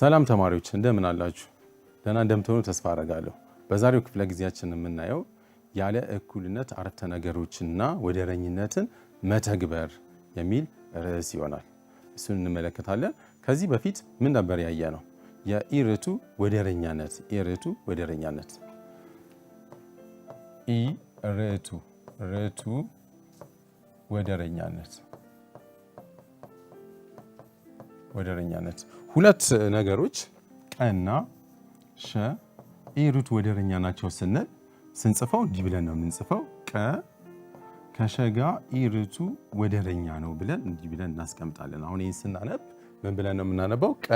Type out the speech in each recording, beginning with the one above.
ሰላም ተማሪዎች እንደምን አላችሁ? ደህና እንደምትሆኑ ተስፋ አደርጋለሁ። በዛሬው ክፍለ ጊዜያችን የምናየው ያለ እኩልነት አረፍተ ነገሮችንና ወደረኝነትን መተግበር የሚል ርዕስ ይሆናል። እሱን እንመለከታለን። ከዚህ በፊት ምን ነበር ያየነው? የኢርቱ ወደረኛነት ኢርቱ ወደረኛነት ርቱ ወደረኛነት ሁለት ነገሮች ቀና ሸ ኢርቱ ወደረኛ ናቸው ስንል ስንጽፈው እንዲህ ብለን ነው የምንጽፈው። ቀ ከሸ ጋር ኢርቱ ወደረኛ ነው ብለን እንዲህ ብለን እናስቀምጣለን። አሁን ይህን ስናነብ ምን ብለን ነው የምናነበው? ቀ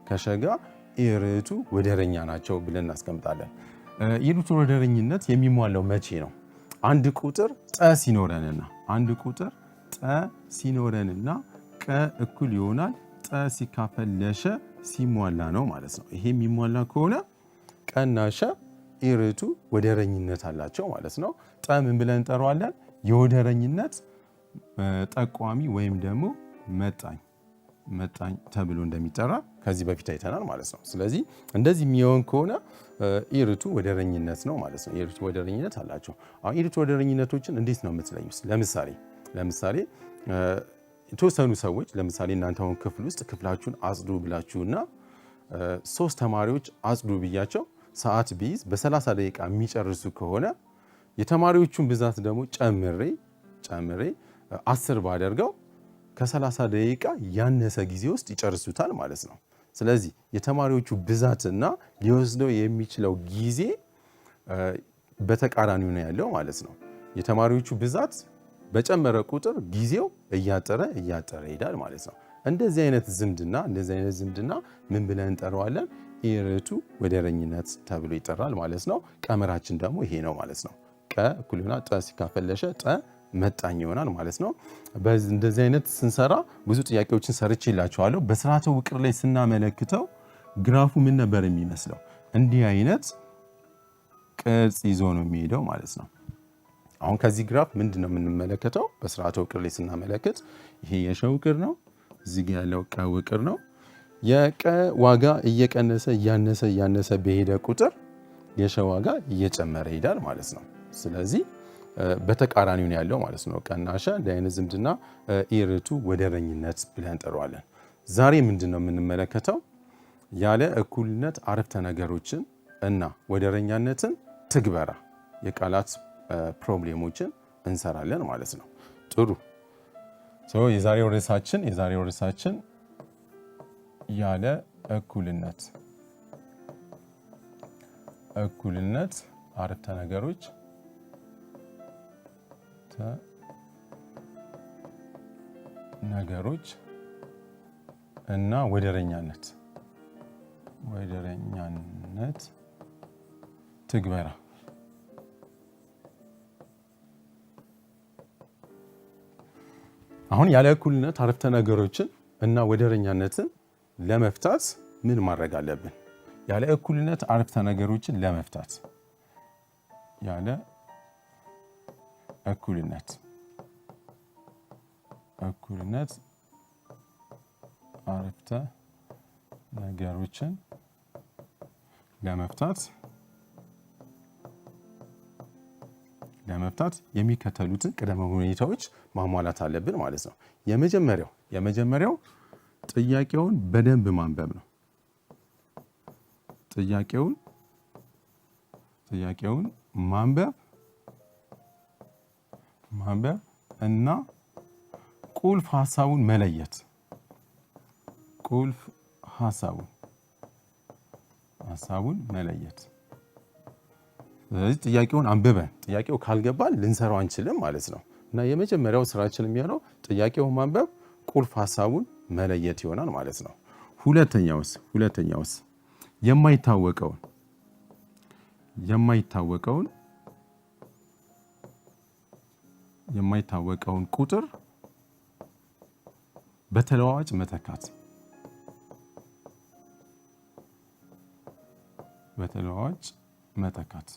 ከሸ ጋር ኢርቱ ወደረኛ ናቸው ብለን እናስቀምጣለን። ኢርቱ ወደረኝነት የሚሟላው መቼ ነው? አንድ ቁጥር ጠ ሲኖረንና ቀ እኩል ይሆናል ጠ ሲካፈል ለሸ ሲሟላ ነው ማለት ነው። ይሄ የሚሟላ ከሆነ ቀና ሸ ኢርቱ ወደረኝነት አላቸው ማለት ነው። ጠ ምን ብለን እንጠራዋለን? የወደረኝነት ጠቋሚ ወይም ደግሞ መጣኝ ተብሎ እንደሚጠራ ከዚህ በፊት አይተናል ማለት ነው። ስለዚህ እንደዚህ የሚሆን ከሆነ ኢርቱ ወደረኝነት ነው ማለት ነው። ኢርቱ ወደረኝነት አላቸው። አሁን ኢርቱ ወደረኝነቶችን እንዴት ነው የምትለዩት? ለምሳሌ የተወሰኑ ሰዎች ለምሳሌ እናንተ አሁን ክፍል ውስጥ ክፍላችሁን አጽዱ ብላችሁና 3 ተማሪዎች አጽዱ ብያቸው ሰዓት ቢይዝ በ30 ደቂቃ የሚጨርሱ ከሆነ የተማሪዎቹን ብዛት ደግሞ ጨምሬ 10 ባደርገው ከ30 ደቂቃ ያነሰ ጊዜ ውስጥ ይጨርሱታል ማለት ነው። ስለዚህ የተማሪዎቹ ብዛትና ሊወስደው የሚችለው ጊዜ በተቃራኒው ነው ያለው ማለት ነው። የተማሪዎቹ ብዛት በጨመረ ቁጥር ጊዜው እያጠረ ይሄዳል ማለት ነው። እንደዚህ አይነት ዝምድና ምን ብለን እንጠራዋለን? ኢርቱ ወደረኝነት ተብሎ ይጠራል ማለት ነው። ቀመራችን ደግሞ ይሄ ነው ማለት ነው። ቀ እኩል ይሆናል ጠ ሲካፈል ለሸ ጠ መጣኝ ይሆናል ማለት ነው። እንደዚህ አይነት ስንሰራ ብዙ ጥያቄዎችን ሰርቼላችኋለሁ። በስርዓተ ውቅር ላይ ስናመለክተው ግራፉ ምን ነበር የሚመስለው? እንዲህ አይነት ቅርጽ ይዞ ነው የሚሄደው ማለት ነው። አሁን ከዚህ ግራፍ ምንድን ነው የምንመለከተው? በስርዓተ ውቅር ላይ ስናመለክት ይሄ የሸ ውቅር ነው፣ እዚህ ጋር ያለው ቀ ውቅር ነው። የቀ ዋጋ እየቀነሰ እያነሰ በሄደ ቁጥር የሸ ዋጋ እየጨመረ ይሄዳል ማለት ነው። ስለዚህ በተቃራኒው ነው ያለው ማለት ነው። ቀና ሸ እንዲህ አይነት ዝምድና ኢርቱ ወደረኝነት ብለን እንጠራዋለን። ዛሬ ምንድን ነው የምንመለከተው? ያለ እኩልነት አረፍተ ነገሮችን እና ወደረኛነትን ትግበራ የቃላት ፕሮብሌሞችን እንሰራለን ማለት ነው። ጥሩ። የዛሬው ርዕሳችን ያለ እኩልነት አረፍተ ነገሮች እና ወደረኛነት ትግበራ። አሁን ያለ እኩልነት አረፍተ ነገሮችን እና ወደረኛነትን ለመፍታት ምን ማድረግ አለብን? ያለ እኩልነት አረፍተ ነገሮችን ለመፍታት ያለ እኩልነት አረፍተ ነገሮችን ለመፍታት የሚከተሉትን ቅድመ ሁኔታዎች ማሟላት አለብን ማለት ነው። የመጀመሪያው ጥያቄውን በደንብ ማንበብ ነው። ጥያቄውን ማንበብ እና ቁልፍ ሐሳቡን መለየት። ስለዚህ ጥያቄውን አንብበን ጥያቄው ካልገባን ልንሰራው አንችልም ማለት ነው። እና የመጀመሪያው ስራችን የሚሆነው ጥያቄውን ማንበብ፣ ቁልፍ ሐሳቡን መለየት ይሆናል ማለት ነው። ሁለተኛውስ የማይታወቀውን ቁጥር በተለዋዋጭ መተካት።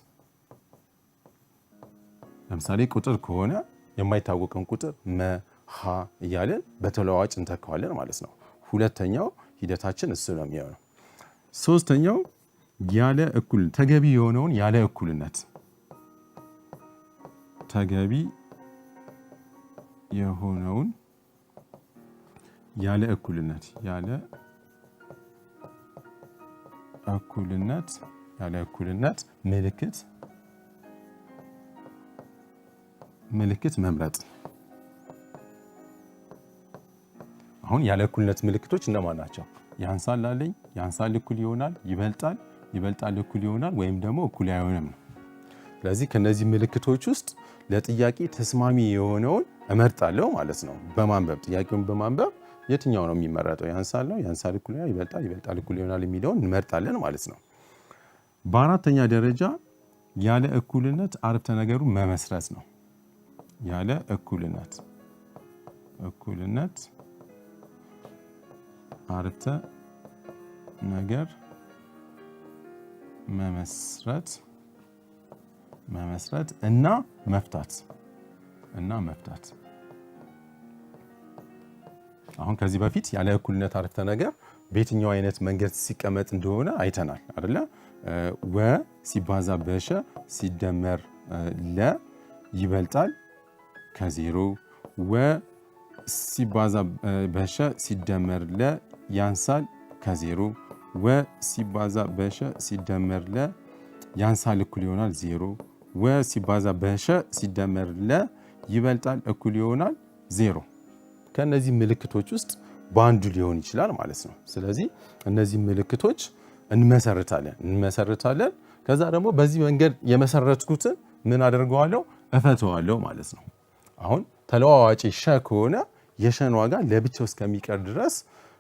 ለምሳሌ ቁጥር ከሆነ የማይታወቀውን ቁጥር መሃ እያለን በተለዋዋጭ እንተካዋለን ማለት ነው። ሁለተኛው ሂደታችን እሱ ነው የሚሆነው። ሶስተኛው ያለ እኩል ተገቢ የሆነውን ያለ እኩልነት ተገቢ የሆነውን ያለ እኩልነት ምልክት መምረጥ። አሁን ያለ እኩልነት ምልክቶች እነማን ናቸው? ያንሳል አለኝ፣ ያንሳል እኩል ይሆናል፣ ይበልጣል እኩል ይሆናል፣ ወይም ደግሞ እኩል አይሆንም ነው። ስለዚህ ከነዚህ ምልክቶች ውስጥ ለጥያቄ ተስማሚ የሆነውን እመርጣለሁ ማለት ነው። በማንበብ ጥያቄውን በማንበብ የትኛው ነው የሚመረጠው? ያንሳል ነው፣ ያንሳል እኩል ይሆናል፣ ይበልጣል እኩል ይሆናል የሚለውን እንመርጣለን ማለት ነው። በአራተኛ ደረጃ ያለ እኩልነት አረፍተ ነገሩን መመስረት ነው። ያለ እኩልነት አረፍተ ነገር መመስረት እና መፍታት። አሁን ከዚህ በፊት ያለ እኩልነት አረፍተ ነገር በየትኛው አይነት መንገድ ሲቀመጥ እንደሆነ አይተናል አይደለ? ወ ሲባዛ በሸ ሲደመር ለ ይበልጣል ከዜሮ። ወ ሲባዛ በሸ ሲደመር ለ ያንሳል ከዜሮ። ወ ሲባዛ በሸ ሲደመር ለ ያንሳል እኩል ይሆናል ዜሮ። ወ ሲባዛ በሸ ሲደመር ለ ይበልጣል እኩል ይሆናል ዜሮ። ከነዚህ ምልክቶች ውስጥ በአንዱ ሊሆን ይችላል ማለት ነው። ስለዚህ እነዚህ ምልክቶች እንመሰርታለን። ከዛ ደግሞ በዚህ መንገድ የመሰረትኩትን ምን አደርገዋለሁ? እፈተዋለሁ ማለት ነው። አሁን ተለዋዋጭ ሸ ከሆነ የሸን ዋጋ ለብቻው እስከሚቀር ድረስ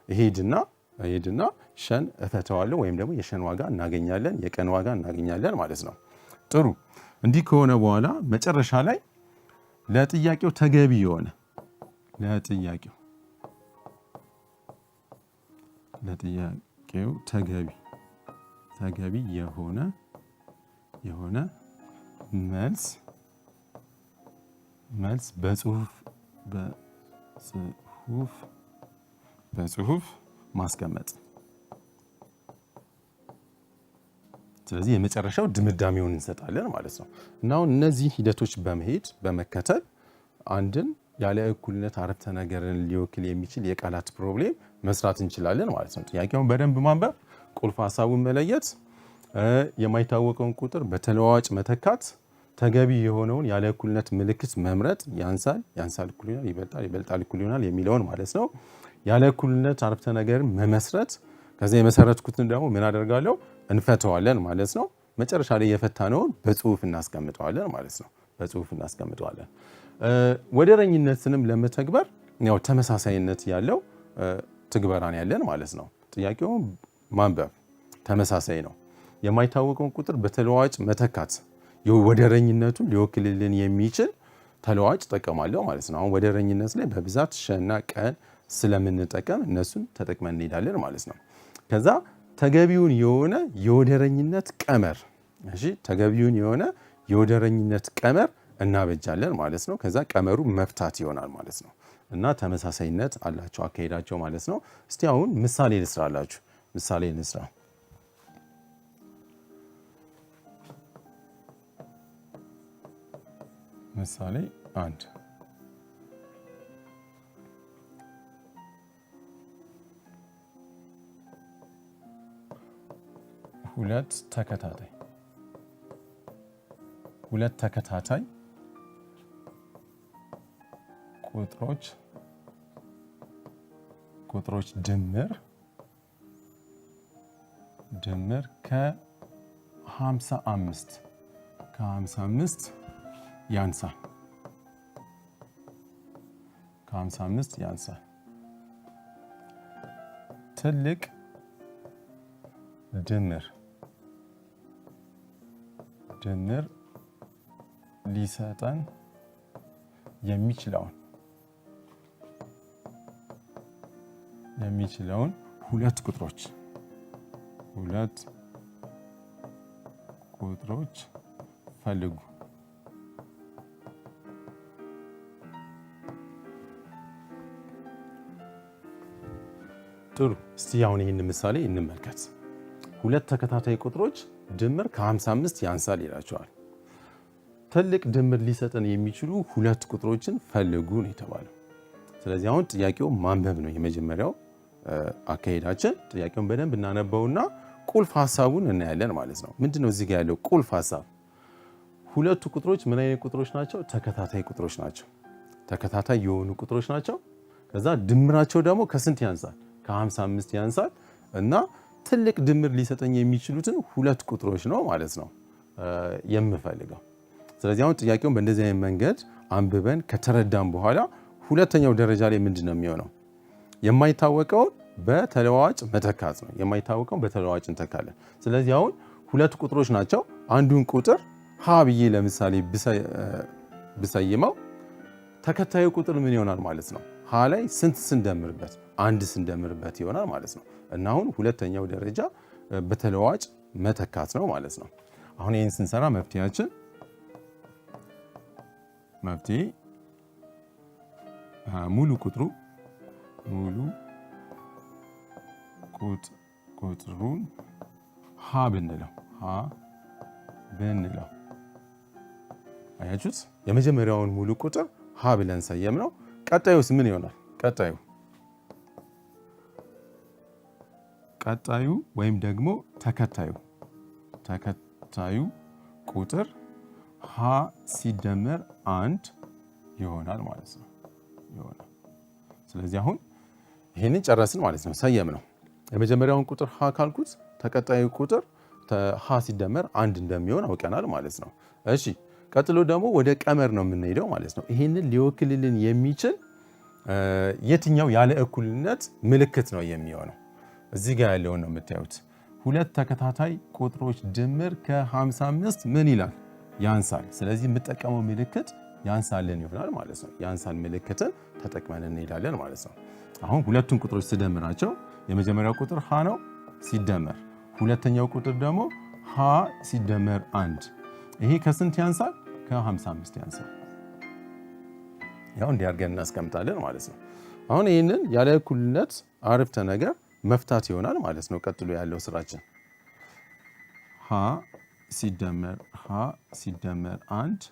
እሄድና ሸን እፈተዋለሁ፣ ወይም ደግሞ የሸን ዋጋ እናገኛለን፣ የቀን ዋጋ እናገኛለን ማለት ነው። ጥሩ። እንዲህ ከሆነ በኋላ መጨረሻ ላይ ለጥያቄው ተገቢ የሆነ ተገቢ የሆነ መልስ በጽሁፍ ማስቀመጥ። ስለዚህ የመጨረሻው ድምዳሜውን እንሰጣለን ማለት ነው። እና አሁን እነዚህ ሂደቶች በመከተል አንድን ያለ እኩልነት አረፍተ ነገርን ሊወክል የሚችል የቃላት ፕሮብሌም መስራት እንችላለን ማለት ነው። ጥያቄውን በደንብ ማንበብ፣ ቁልፍ ሀሳቡን መለየት፣ የማይታወቀውን ቁጥር በተለዋዋጭ መተካት፣ ተገቢ የሆነውን ያለ እኩልነት ምልክት መምረጥ፣ ያንሳል እኩል ይሆናል፣ ይበልጣል እኩል ይሆናል የሚለውን ማለት ነው። ያለ እኩልነት አረፍተ ነገርን መመስረት፣ ከዚያ የመሰረትኩትን ደግሞ ምን አደርጋለሁ? እንፈተዋለን ማለት ነው። መጨረሻ ላይ የፈታነውን በጽሁፍ እናስቀምጠዋለን ማለት ነው። ወደረኝነትንም ለመተግበር ያው ተመሳሳይነት ያለው ትግበራን ያለን ማለት ነው። ጥያቄውን ማንበብ ተመሳሳይ ነው። የማይታወቀውን ቁጥር በተለዋዋጭ መተካት ወደረኝነቱን ሊወክልልን የሚችል ተለዋዋጭ እጠቀማለሁ ማለት ነው። አሁን ወደረኝነት ላይ በብዛት ሸና ቀን ስለምንጠቀም እነሱን ተጠቅመን እንሄዳለን ማለት ነው። ከዛ ተገቢውን የሆነ የወደረኝነት ቀመር እናበጃለን ማለት ነው። ከዛ ቀመሩ መፍታት ይሆናል ማለት ነው። እና ተመሳሳይነት አላቸው አካሄዳቸው ማለት ነው። እስቲ አሁን ምሳሌ ልስራላችሁ። ምሳሌ እንስራ። ምሳሌ 1 ሁለት ተከታታይ ቁጥሮች ድምር ከ55 ያንሳል። ትልቅ ድምር ሊሰጠን የሚችለውን ሁለት ቁጥሮች ፈልጉ። ጥሩ። እስቲ አሁን ይህን ምሳሌ እንመልከት። ሁለት ተከታታይ ቁጥሮች ድምር ከ55 ያንሳል ይላቸዋል። ትልቅ ድምር ሊሰጠን የሚችሉ ሁለት ቁጥሮችን ፈልጉ ነው የተባለው። ስለዚህ አሁን ጥያቄው ማንበብ ነው የመጀመሪያው አካሄዳችን። ጥያቄውን በደንብ እናነበውና ቁልፍ ሐሳቡን እናያለን ማለት ነው። ምንድነው እዚህ ጋር ያለው ቁልፍ ሐሳብ? ሁለቱ ቁጥሮች ምን አይነት ቁጥሮች ናቸው? ተከታታይ ቁጥሮች ናቸው። ተከታታይ የሆኑ ቁጥሮች ናቸው። ከዛ ድምራቸው ደግሞ ከስንት ያንሳል? ከ55 ያንሳል እና ትልቅ ድምር ሊሰጠኝ የሚችሉትን ሁለት ቁጥሮች ነው ማለት ነው የምፈልገው። ስለዚህ አሁን ጥያቄውን በእንደዚህ አይነት መንገድ አንብበን ከተረዳን በኋላ ሁለተኛው ደረጃ ላይ ምንድነው የሚሆነው? የማይታወቀውን በተለዋዋጭ መተካት ነው። የማይታወቀውን በተለዋዋጭ እንተካለን። ስለዚህ አሁን ሁለት ቁጥሮች ናቸው። አንዱን ቁጥር ሀ ብዬ ለምሳሌ ብሰይመው ተከታዩ ቁጥር ምን ይሆናል ማለት ነው? ሀ ላይ ስንት ስንደምርበት? አንድ ስንደምርበት ይሆናል ማለት ነው። እና አሁን ሁለተኛው ደረጃ በተለዋዋጭ መተካት ነው ማለት ነው። አሁን ይህን ስንሰራ መፍትሄ ሙሉ ቁጥሩን ሀ ብንለው አያችሁት? የመጀመሪያውን ሙሉ ቁጥር ሀ ብለን ሰየም ነው። ቀጣዩስ ምን ይሆናል? ቀጣዩ ወይም ደግሞ ተከታዩ ቁጥር ሀ ሲደመር አንድ ይሆናል ማለት ነው። ስለዚህ አሁን ይሄንን ጨረስን ማለት ነው። ሰየም ነው። የመጀመሪያውን ቁጥር ሀ ካልኩት ተቀጣዩ ቁጥር ሀ ሲደመር አንድ እንደሚሆን አውቀናል ማለት ነው። እሺ ቀጥሎ ደግሞ ወደ ቀመር ነው የምንሄደው ማለት ነው። ይሄንን ሊወክልልን የሚችል የትኛው ያለ እኩልነት ምልክት ነው የሚሆነው? እዚህ ጋር ያለውን ነው የምታዩት። ሁለት ተከታታይ ቁጥሮች ድምር ከ55 ምን ይላል? ያንሳል። ስለዚህ የምጠቀመው ምልክት ያንሳልን ይሆናል ማለት ነው። ያንሳል ምልክትን ተጠቅመን እንሄዳለን ማለት ነው። አሁን ሁለቱን ቁጥሮች ስደምራቸው የመጀመሪያው ቁጥር ሀ ነው ሲደመር፣ ሁለተኛው ቁጥር ደግሞ ሀ ሲደመር አንድ። ይሄ ከስንት ያንሳል? ከ55 ያንሳል። ያው እንዲያርገን እናስቀምጣለን ማለት ነው። አሁን ይህንን ያለ እኩልነት አረፍተ ነገር መፍታት ይሆናል ማለት ነው። ቀጥሎ ያለው ስራችን ሀ ሲደመር አንድ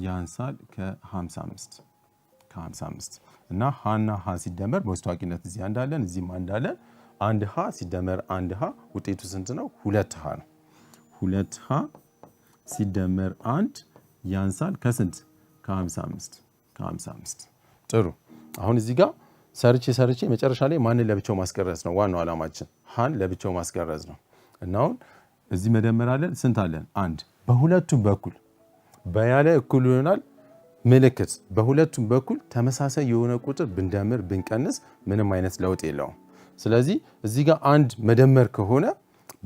ያንሳል ከ55 እና ሀና ሀ ሲደመር በውስጥ ታዋቂነት እዚህ እንዳለን እዚህም እንዳለን አንድ ሀ ሲደመር አንድ ሀ ውጤቱ ስንት ነው? ሁለት ሀ ነው። ሁለት ሀ ሲደመር አንድ ያንሳል ከስንት? ከ55። ጥሩ። አሁን እዚህ ጋር ሰርቼ መጨረሻ ላይ ማንን ለብቻው ማስቀረጽ ነው ዋናው ዓላማችን። ሀን ለብቻው ማስቀረጽ ነው። እና አሁን እዚህ መደመር አለን። ስንት አለን? አንድ። በሁለቱም በኩል በያለ እኩል ይሆናል ምልክት በሁለቱም በኩል ተመሳሳይ የሆነ ቁጥር ብንደምር ብንቀንስ ምንም አይነት ለውጥ የለውም። ስለዚህ እዚህ ጋር አንድ መደመር ከሆነ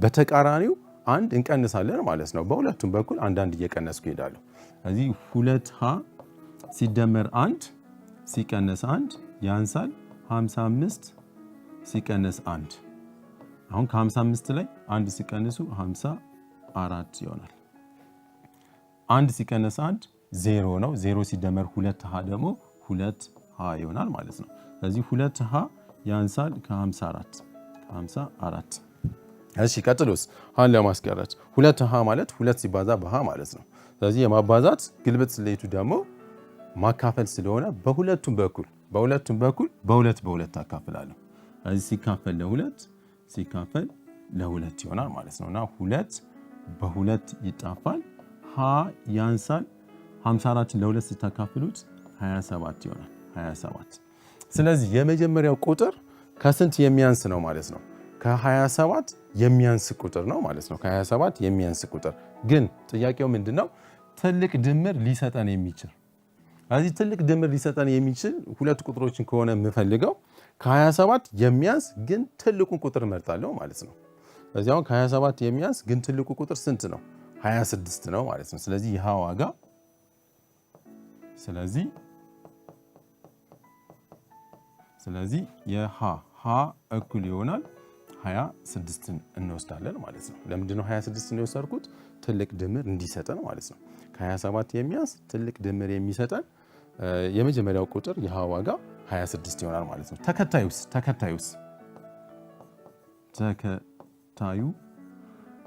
በተቃራኒው አንድ እንቀንሳለን ማለት ነው። በሁለቱም በኩል አንዳንድ እየቀነስኩ እሄዳለሁ። ስለዚህ ሁለት ሀ ሲደመር አንድ ሲቀነስ አንድ ያንሳል 55 ሲቀነስ አንድ። አሁን ከ55 ላይ አንድ ሲቀንሱ 54 ይሆናል። አንድ ሲቀነስ አንድ ዜሮ ነው። ዜሮ ሲደመር ሁለት ሀ ደግሞ ሁለት ሀ ይሆናል ማለት ነው። ስለዚህ ሁለት ሀ ያንሳል ከ54። እሺ ቀጥሎስ ሀን ለማስቀረት ሁለት ሀ ማለት ሁለት ሲባዛ በሀ ማለት ነው። ስለዚህ የማባዛት ግልብጥ ስሌቱ ደግሞ ማካፈል ስለሆነ በሁለቱም በኩል በሁለት አካፍላለሁ። ስለዚህ ሲካፈል ለሁለት ይሆናል ማለት ነው። እና ሁለት በሁለት ይጣፋል። ሀ ያንሳል 54 ለሁለት ስታካፍሉት 27 ይሆናል። 27። ስለዚህ የመጀመሪያው ቁጥር ከስንት የሚያንስ ነው ማለት ነው? ከ27 የሚያንስ ቁጥር ነው ማለት ነው። ከ27 የሚያንስ ቁጥር ግን ጥያቄው ምንድነው? ትልቅ ድምር ሊሰጠን የሚችል ስለዚህ ትልቅ ድምር ሊሰጠን የሚችል ሁለት ቁጥሮችን ከሆነ የምፈልገው ከ27 የሚያንስ ግን ትልቁን ቁጥር እመርጣለሁ ማለት ነው። ስለዚህ አሁን ከ27 የሚያንስ ግን ትልቁ ቁጥር ስንት ነው? 26 ነው ማለት ነው። ስለዚህ ይህ ዋጋ ስለዚህ የሀ እኩል ይሆናል 26ን እንወስዳለን ማለት ነው። ለምንድነው 26ን የወሰድኩት? ትልቅ ድምር እንዲሰጠን ማለት ነው። ከ27 የሚያንስ ትልቅ ድምር የሚሰጠን የመጀመሪያው ቁጥር የሀ ዋጋ 26 ይሆናል ማለት ነው። ተከታዩ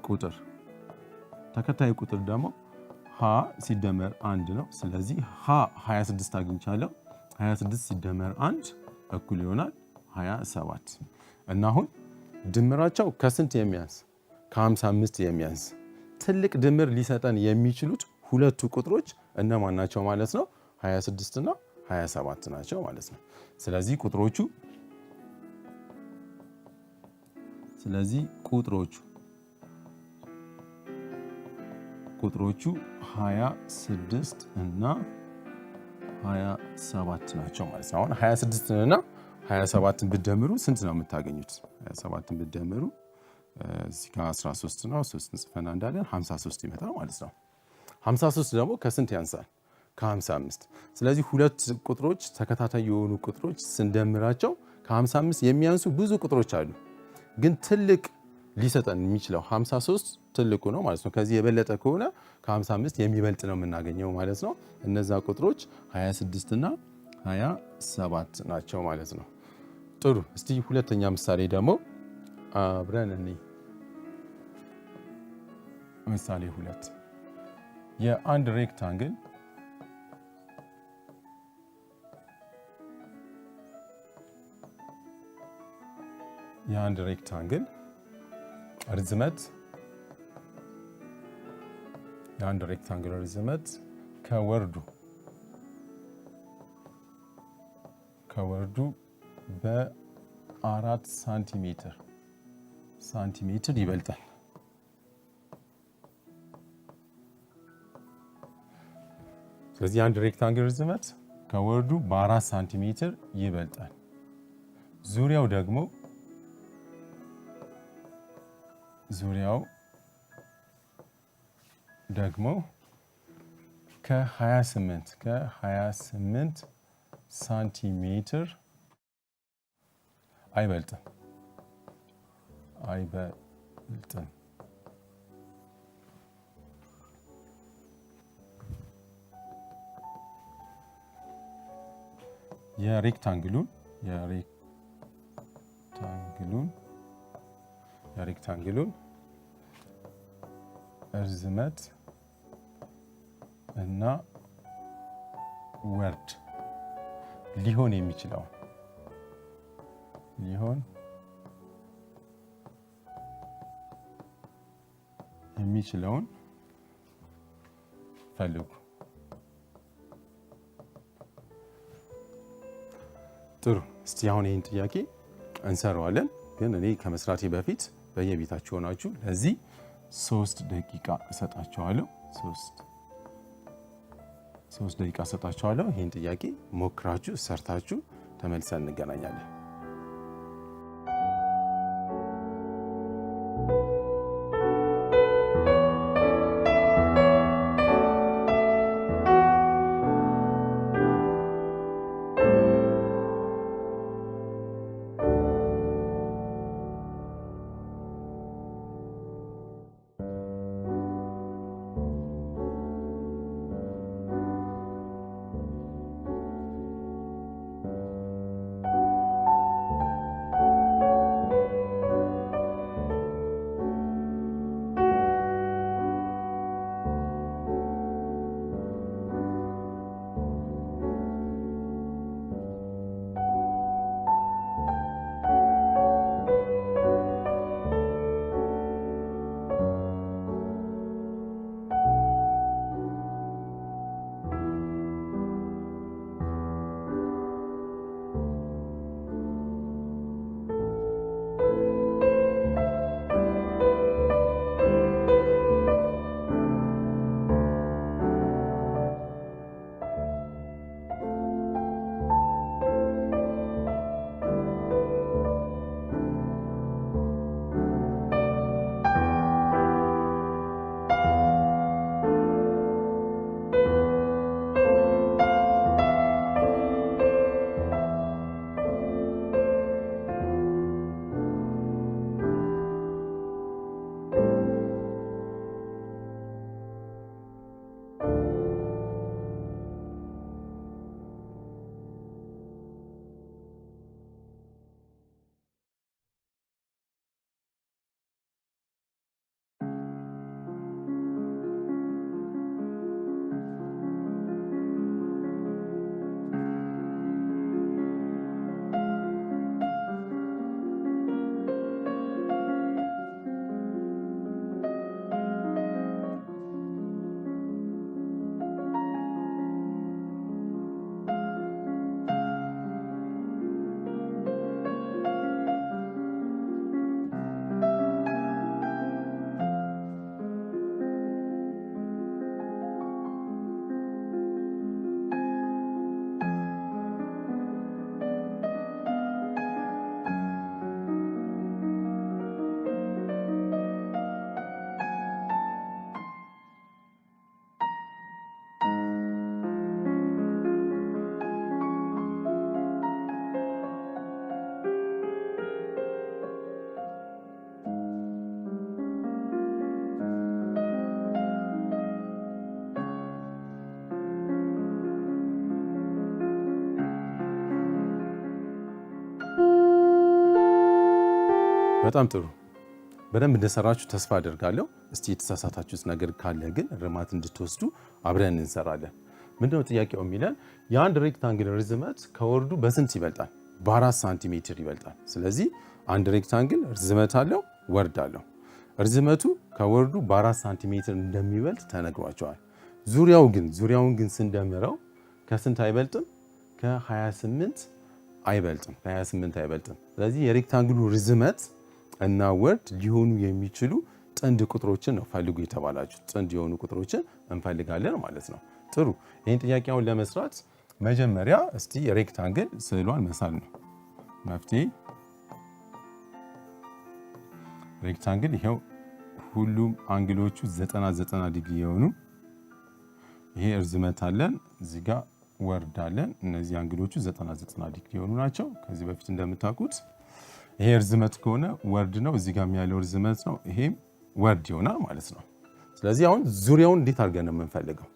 ቁጥር ተከታይ ቁጥር ደግሞ ሀ ሲደመር 1 ነው። ስለዚህ ሀ 26 አግኝቻለሁ። 26 ሲደመር 1 እኩል ይሆናል 27 እና አሁን ድምራቸው ከስንት የሚያንስ ከ55 የሚያንስ ትልቅ ድምር ሊሰጠን የሚችሉት ሁለቱ ቁጥሮች እነማን ናቸው ማለት ነው? 26 እና 27 ናቸው ማለት ነው። ስለዚህ ቁጥሮቹ 26 እና 27 ናቸው ማለት ነው። አሁን 26 እና 27ን ብትደምሩ ስንት ነው የምታገኙት? 27ን ብትደምሩ እዚህ ጋር 13 ነው። 3 ጽፈና እንዳለን 53 ይመጣል ማለት ነው። 53 ደግሞ ከስንት ያንሳል? ከ55። ስለዚህ ሁለት ቁጥሮች ተከታታይ የሆኑ ቁጥሮች ስንደምራቸው ከ55 የሚያንሱ ብዙ ቁጥሮች አሉ። ግን ትልቅ ሊሰጠን የሚችለው 53 ትልቁ ነው ማለት ነው። ከዚህ የበለጠ ከሆነ ከ55 የሚበልጥ ነው የምናገኘው ማለት ነው። እነዛ ቁጥሮች 26 እና 27 ናቸው ማለት ነው። ጥሩ። እስቲ ሁለተኛ ምሳሌ ደግሞ አብረን እንይ። ምሳሌ 2 የአንድ ሬክታንግል ርዝመት ከወርዱ በ4 ሳንቲሜትር ይበልጣል። ስለዚህ አንድ ሬክታንግል ርዝመት ከወርዱ በ4 ሳንቲሜትር ይበልጣል። ዙሪያው ደግሞ ከ28 ሳንቲሜትር አይበልጥም። የሬክታንግሉን ርዝመት እና ወርድ ሊሆን የሚችለውን ፈልጉ። ጥሩ። እስቲ አሁን ይህን ጥያቄ እንሰራዋለን። ግን እኔ ከመስራቴ በፊት በየቤታችሁ ሆናችሁ ለዚህ 3 ደቂቃ እሰጣችኋለሁ። 3 ደቂቃ እሰጣችኋለሁ። ይህን ጥያቄ ሞክራችሁ ሰርታችሁ ተመልሰን እንገናኛለን። በጣም ጥሩ። በደንብ እንደሰራችሁ ተስፋ አደርጋለሁ። እስቲ የተሳሳታችሁት ነገር ካለ ግን እርማት እንድትወስዱ አብረን እንሰራለን። ምንድነው ጥያቄው የሚለን የአንድ ሬክታንግል ርዝመት ከወርዱ በስንት ይበልጣል? በ4 ሳንቲሜትር ይበልጣል። ስለዚህ አንድ ሬክታንግል ርዝመት አለው፣ ወርድ አለው። ርዝመቱ ከወርዱ በ4 ሳንቲሜትር እንደሚበልጥ ተነግሯቸዋል። ዙሪያውን ግን ስንደምረው ከስንት አይበልጥም? ከ28 አይበልጥም። ስለዚህ የሬክታንግሉ ርዝመት እና ወርድ ሊሆኑ የሚችሉ ጥንድ ቁጥሮችን ነው ፈልጉ የተባላችሁ። ጥንድ የሆኑ ቁጥሮችን እንፈልጋለን ማለት ነው። ጥሩ። ይህን ጥያቄውን ለመስራት መጀመሪያ እስቲ የሬክታንግል ስዕሏን መሳል ነው መፍትሄ። ሬክታንግል ይሄው ሁሉም አንግሎቹ 90 ዲግሪ የሆኑ ይሄ ርዝመት አለን፣ እዚህ ጋር ወርድ አለን። እነዚህ አንግሎቹ 90 ዲግሪ የሆኑ ናቸው። ከዚህ በፊት እንደምታውቁት ይሄ ርዝመት ከሆነ ወርድ ነው፣ እዚህ ጋር ያለው ርዝመት ነው፣ ይሄም ወርድ ይሆናል ማለት ነው። ስለዚህ አሁን ዙሪያውን እንዴት አድርገን ነው የምንፈልገው?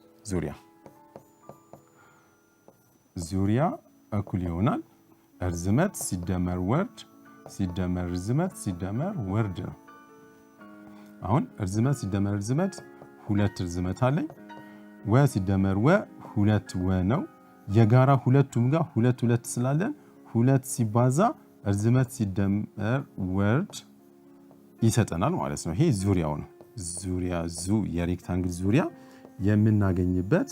ዙሪያ እኩል ይሆናል ርዝመት ሲደመር ወርድ ሲደመር ርዝመት ሲደመር ወርድ ነው። አሁን ርዝመት ሲደመር ርዝመት 2 ርዝመት አለኝ። ወ ሲደመር ወ 2 ወ ነው። የጋራ ሁለቱም ጋር 2 ስላለን 2 ሲባዛ ርዝመት ሲደመር ወርድ ይሰጠናል ማለት ነው። ይሄ ዙሪያው ነው። የሬክታንግል ዙሪያ የምናገኝበት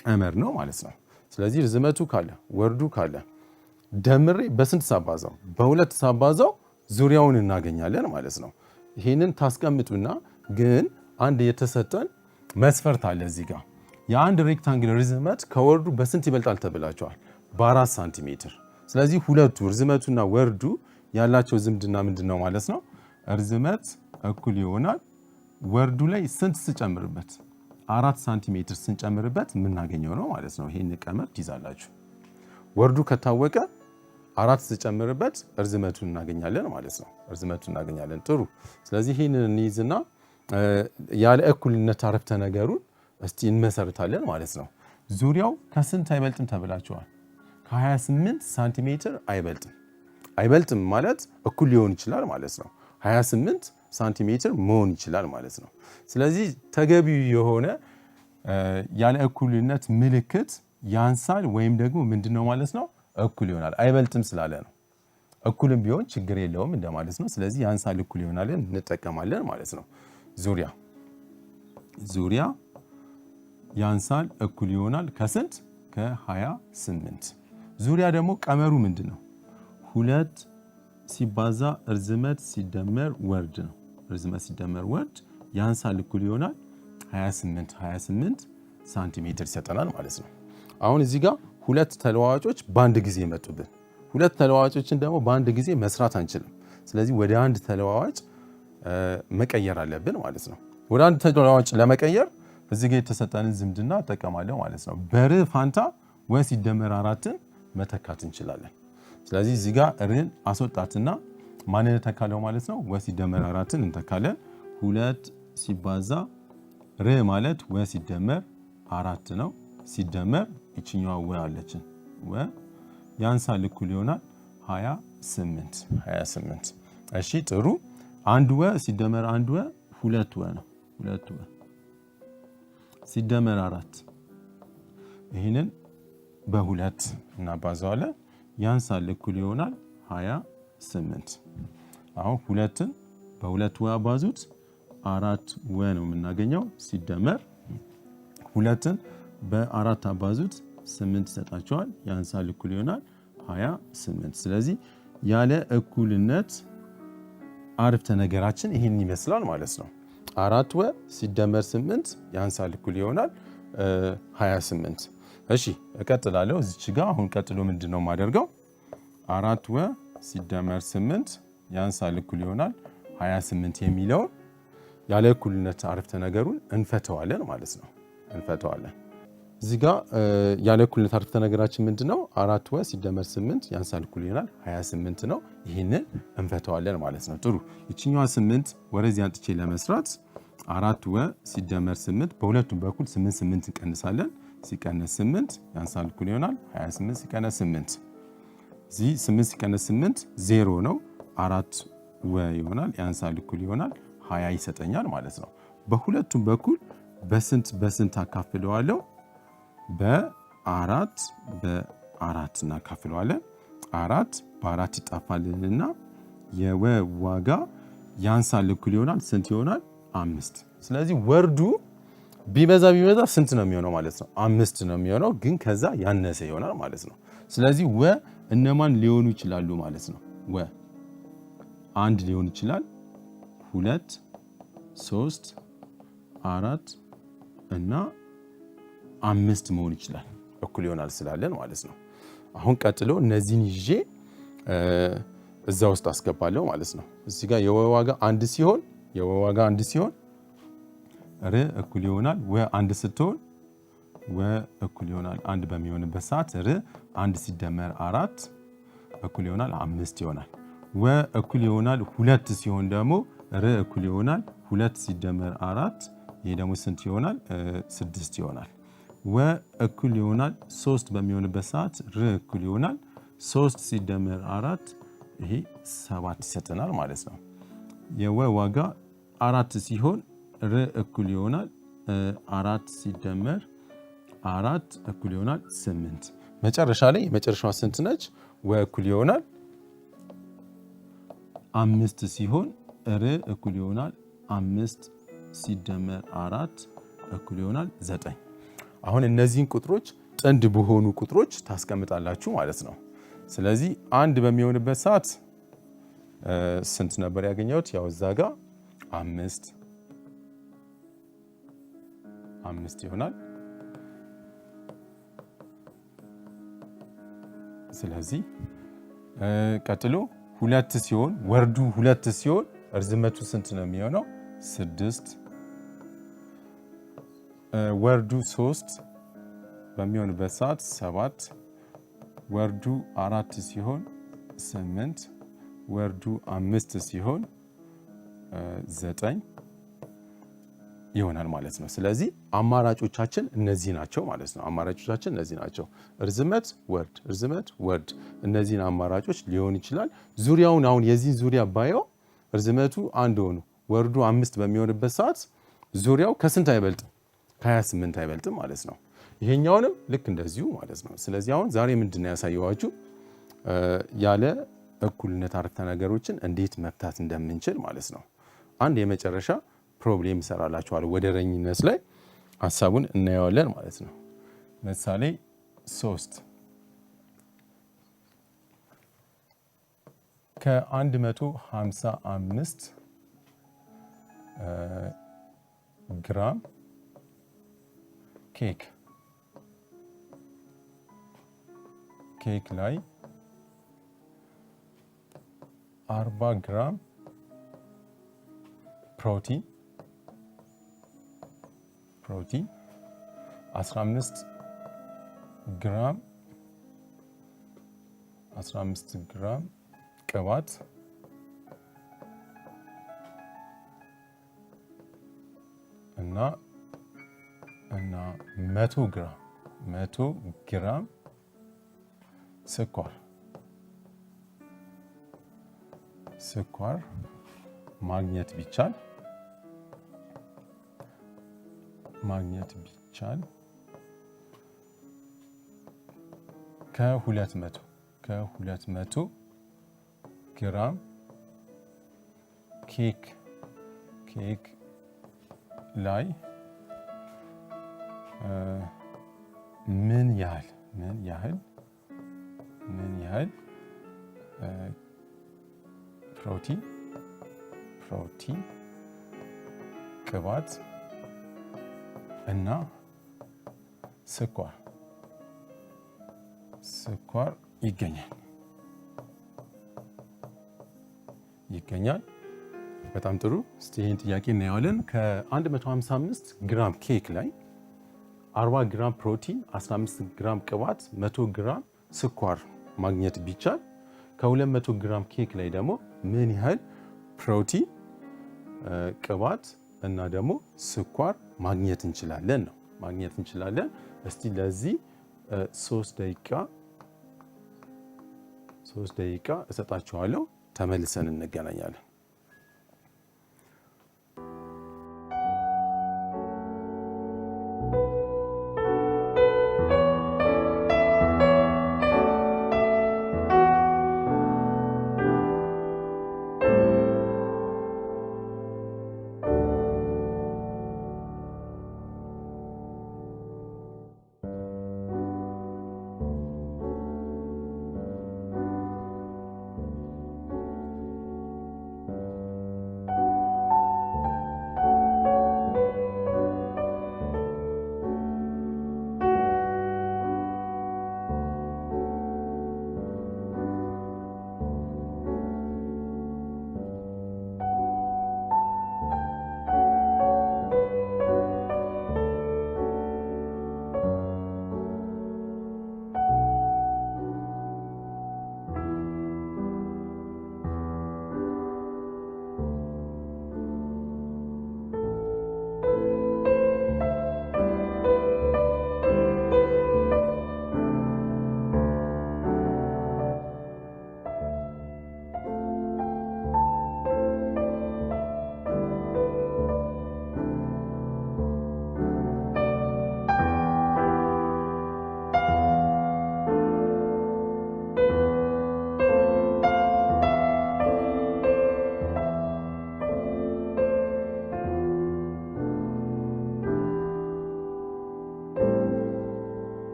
ቀመር ነው ማለት ነው። ስለዚህ ርዝመቱ ካለ ወርዱ ካለ ደምሬ በስንት ሳባዛው? በ2 ሳባዛው ዙሪያውን እናገኛለን ማለት ነው። ይህንን ታስቀምጡና ግን አንድ የተሰጠን መስፈርት አለ እዚህ ጋር። የአንድ ሬክታንግል ርዝመት ከወርዱ በስንት ይበልጣል ተብላቸዋል? በ4 ሳንቲሜትር። ስለዚህ ሁለቱ ርዝመቱና ወርዱ ያላቸው ዝምድና ምንድን ነው ማለት ነው? ርዝመት እኩል ይሆናል ወርዱ ላይ ስንት ስጨምርበት? 4 ሳንቲሜትር ስንጨምርበት የምናገኘው ነው ማለት ነው። ይሄን ቀመር ትይዛላችሁ። ወርዱ ከታወቀ 4 ስጨምርበት ርዝመቱን እናገኛለን ማለት ነው። ጥሩ። ስለዚህ ይህንን እንይዝና ያለ እኩልነት አረፍተ ነገሩን እስቲ እንመሰርታለን ማለት ነው። ዙሪያው ከስንት አይበልጥም ተብላችኋል? ከ28 ሳንቲሜትር አይበልጥም ማለት እኩል ሊሆን ይችላል ማለት ነው። 28 ሳንቲሜትር መሆን ይችላል ማለት ነው። ስለዚህ ተገቢው የሆነ ያለ እኩልነት ምልክት ያንሳል ወይም ደግሞ ምንድነው ማለት ነው? እኩል ይሆናል። አይበልጥም ስላለ ነው። እኩልም ቢሆን ችግር የለውም እንደማለት ነው። ስለዚህ ያንሳል እኩል ይሆናል እንጠቀማለን ማለት ነው። ዙሪያ ያንሳል እኩል ይሆናል ከስንት? ከ28። ዙሪያ ደግሞ ቀመሩ ምንድን ነው? 2 ሲባዛ ርዝመት ሲደመር ወርድ ነው። ርዝመት ሲደመር ወርድ ያንሳል እኩል ይሆናል 28 ሳንቲሜትር ይሰጠናል ማለት ነው። አሁን እዚህ ጋር 2 ተለዋዋጮች በአንድ ጊዜ መጡብን። 2 ተለዋዋጮችን ደግሞ በአንድ ጊዜ መስራት አንችልም። ስለዚህ ወደ አንድ ተለዋዋጭ መቀየር አለብን ማለት ነው። ወደ አንድ ተለዋዋጭ ለመቀየር እዚህ ጋር የተሰጠንን ዝምድና እጠቀማለሁ ማለት ነው። በር ፋንታ ወ ሲደመር 4ን መተካት እንችላለን። ስለዚህ እዚህ ጋር ርን አስወጣትና ማንን እንተካለው ማለት ነው? ወ ሲደመር 4ን እንተካለን። 2 ሲባዛ ር ማለት ወ ሲደመር 4 ነው። ሲደመር ይችኛዋ ወ አለችን። ወ ያንሳል እኩል ይሆናል 28። እሺ ጥሩ። አንድ ወ ሲደመር አንድ ወ 2 ወ ነው። 2 ወ ሲደመር 4 ይህንን በ2 እናባዛዋለን። ያንሳል እኩል ይሆናል 28። አሁን 2ን በ2 ወ አባዙት 4 ወ ነው የምናገኘው። ሲደመር 2ን በ4 አባዙት 8 ይሰጣቸዋል። ያንሳል እኩል ይሆናል 28። ስለዚህ ያለ እኩልነት አረፍተ ነገራችን ይህን ይመስላል ማለት ነው። 4 ወ ሲደመር 8 ያንሳል እኩል ይሆናል 28። እሺ እቀጥላለሁ እዚች ጋር። አሁን ቀጥሎ ምንድነው የማደርገው? 4 ወ ሲደመር 8 ያንሳል እኩል ይሆናል 28 የሚለውን ያለ እኩልነት አረፍተ ነገሩን እንፈተዋለን ማለት ነው። እዚህ ጋር ያለ እኩልነት አረፍተ ነገራችን ምንድነው? 4 ወ ሲደመር 8 ያንሳል እኩል ይሆናል 28 ነው። ይህንን እንፈተዋለን ማለት ነው። ጥሩ። ይችኛዋ 8 ወደዚህ አንጥቼ ለመስራት 4 ወ ሲደመር 8 በሁለቱም በኩል 8 እንቀንሳለን። ሲቀነስ 8 ያንሳል እኩል ይሆናል 28 ሲቀነስ 8። እዚህ 8 ሲቀነስ 8 0 ነው። 4 ወ ይሆናል። ያንሳል እኩል ይሆናል 20 ይሰጠኛል ማለት ነው። በሁለቱም በኩል በስንት አካፍለዋለሁ? በ4 እናካፍለዋለን። 4 በ4 ይጣፋልንና የወ ዋጋ ያንሳል እኩል ይሆናል ስንት ይሆናል? 5። ስለዚህ ወርዱ ቢበዛ ስንት ነው የሚሆነው ማለት ነው? 5 ነው የሚሆነው፣ ግን ከዛ ያነሰ ይሆናል ማለት ነው። ስለዚህ ወ እነማን ሊሆኑ ይችላሉ ማለት ነው? ወ 1 ሊሆን ይችላል፣ 2 3 4 እና 5 መሆን ይችላል። እኩል ይሆናል ስላለን ማለት ነው። አሁን ቀጥሎ እነዚህን ይዤ እዛ ውስጥ አስገባለሁ ማለት ነው። እዚህ ጋር የወ ዋጋ 1 ሲሆን ር እኩል ይሆናል ወ 1 ስትሆን ወ እኩል ይሆናል 1 በሚሆንበት ሰዓት ር 1 ሲደመር 4 እኩል ይሆናል 5 ይሆናል። ወ እኩል ይሆናል 2 ሲሆን ደግሞ ር እኩል ይሆናል 2 ሲደመር 4 ይሄ ደግሞ ስንት ይሆናል? 6 ይሆናል። ወ እኩል ይሆናል 3 በሚሆንበት ሰዓት ር እኩል ይሆናል 3 ሲደመር 4 ይሄ 7 ይሰጠናል ማለት ነው። የወ ዋጋ 4 ሲሆን ር እኩል ይሆናል 4 ሲደመር 4 እኩል ይሆናል 8። መጨረሻ ላይ የመጨረሻዋ ስንት ነች? ወ እኩል ይሆናል 5 ሲሆን ር እኩል ይሆናል 5 ሲደመር 4 እኩል ይሆናል 9። አሁን እነዚህን ቁጥሮች ጥንድ በሆኑ ቁጥሮች ታስቀምጣላችሁ ማለት ነው። ስለዚህ 1 በሚሆንበት ሰዓት ስንት ነበር ያገኘሁት? ያው እዛ ጋር 5 ይሆናል። ስለዚህ ቀጥሎ 2 ሲሆን ወርዱ 2 ሲሆን እርዝመቱ ስንት ነው የሚሆነው? 6። ወርዱ 3 በሚሆንበት ሰዓት 7። ወርዱ 4 ሲሆን 8። ወርዱ 5 ሲሆን 9 ይሆናል ማለት ነው። ስለዚህ አማራጮቻችን እነዚህ ናቸው ማለት ነው። አማራጮቻችን እነዚህ ናቸው። እርዝመት፣ ወርድ እነዚህን አማራጮች ሊሆን ይችላል። ዙሪያውን አሁን የዚህ ዙሪያ ባየው እርዝመቱ 1 ሆኖ ወርዱ 5 በሚሆንበት ሰዓት ዙሪያው ከስንት አይበልጥም? ከ28 አይበልጥም ማለት ነው። ይሄኛውንም ልክ እንደዚሁ ማለት ነው። ስለዚህ አሁን ዛሬ ምንድን ነው ያሳየኋችሁ ያለ እኩልነት አረፍተ ነገሮችን እንዴት መፍታት እንደምንችል ማለት ነው። አንድ የመጨረሻ ፕሮብሌም እሰራላችኋለሁ። ወደረኝነት ላይ ሀሳቡን እናየዋለን ማለት ነው። ምሳሌ 3 ከ155 ግራም ኬክ ላይ 40 ግራም ፕሮቲን 15 ግራም ቅባት እና 100 ግራም ስኳር ማግኘት ቢቻል ከ200 ግራም ኬክ ላይ ምን ያህል ፕሮቲን ቅባት እና ስኳር ይገኛል። በጣም ጥሩ። እስቲ ይህን ጥያቄ እናየዋለን። ከ155 ግራም ኬክ ላይ 40 ግራም ፕሮቲን፣ 15 ግራም ቅባት፣ 100 ግራም ስኳር ማግኘት ቢቻል ከ200 ግራም ኬክ ላይ ደግሞ ምን ያህል ፕሮቲን፣ ቅባት እና ደግሞ ስኳር ማግኘት እንችላለን። እስቲ ለዚህ 3 ደቂቃ እሰጣችኋለሁ። ተመልሰን እንገናኛለን።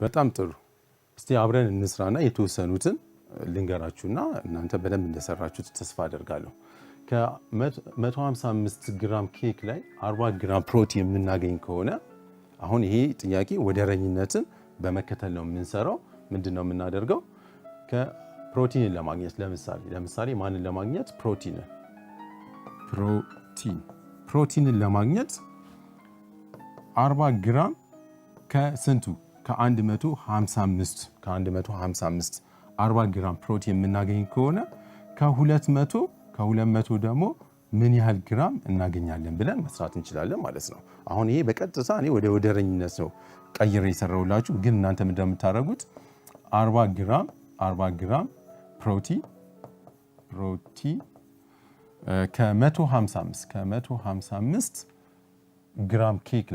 በጣም ጥሩ። እስቲ አብረን እንስራና የተወሰኑትን ልንገራችሁና እናንተ በደንብ እንደሰራችሁት ተስፋ አደርጋለሁ። ከ155 ግራም ኬክ ላይ 40 ግራም ፕሮቲን የምናገኝ ከሆነ አሁን ይሄ ጥያቄ ወደረኝነትን በመከተል ነው የምንሰራው። ምንድን ነው የምናደርገው? ከፕሮቲንን ለማግኘት ለምሳሌ ማንን ለማግኘት? ፕሮቲንን ለማግኘት 40 ግራም ከስንቱ? ከ155 40 ግራም ፕሮቲን የምናገኝ ከሆነ ከ200 ደግሞ ምን ያህል ግራም እናገኛለን ብለን መስራት እንችላለን ማለት ነው። አሁን ይሄ በቀጥታ እኔ ወደ ወደረኝነት ነው ቀይሬ የሰራሁላችሁ፣ ግን እናንተ እንደምታደርጉት 40 ግራም ፕሮቲን ከ155 ግራም ኬክ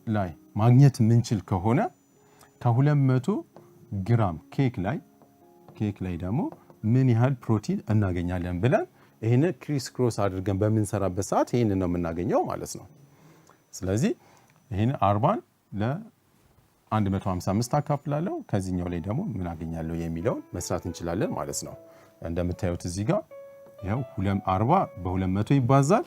ላይ ማግኘት የምንችል ከሆነ ከ200 ግራም ኬክ ላይ ደግሞ ምን ያህል ፕሮቲን እናገኛለን ብለን ይህንን ክሪስ ክሮስ አድርገን በምንሰራበት ሰዓት ይህንን ነው የምናገኘው ማለት ነው። ስለዚህ ይህን 40 ለ155 አካፍላለሁ፣ ከዚህኛው ላይ ደግሞ ምን አገኛለሁ የሚለውን መስራት እንችላለን ማለት ነው። እንደምታዩት እዚህ ጋር ይኸው 40 በ200 ይባዛል።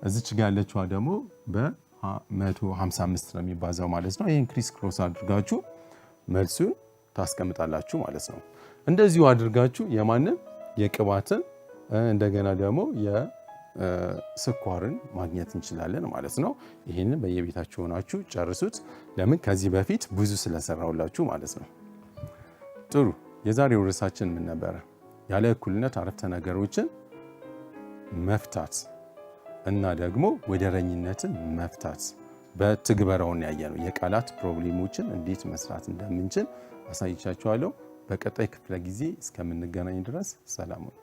እዚች ጋር ያለችዋ ደግሞ በ155 ነው የሚባዛው ማለት ነው። ይህን ክሪስ ክሮስ አድርጋችሁ መልሱን ታስቀምጣላችሁ ማለት ነው። እንደዚሁ አድርጋችሁ የማንን የቅባትን እንደገና ደግሞ የስኳርን ማግኘት እንችላለን ማለት ነው። ይህንን በየቤታችሁ ሆናችሁ ጨርሱት። ለምን? ከዚህ በፊት ብዙ ስለሰራሁላችሁ ማለት ነው። ጥሩ። የዛሬው ርዕሳችን ምን ነበረ? ያለ እኩልነት አረፍተ ነገሮችን መፍታት እና ደግሞ ወደረኝነትን መፍታት በትግበራውን ያየነው የቃላት ፕሮብሌሞችን እንዴት መስራት እንደምንችል አሳይቻችኋለሁ። በቀጣይ ክፍለ ጊዜ እስከምንገናኝ ድረስ ሰላም ሁኑ።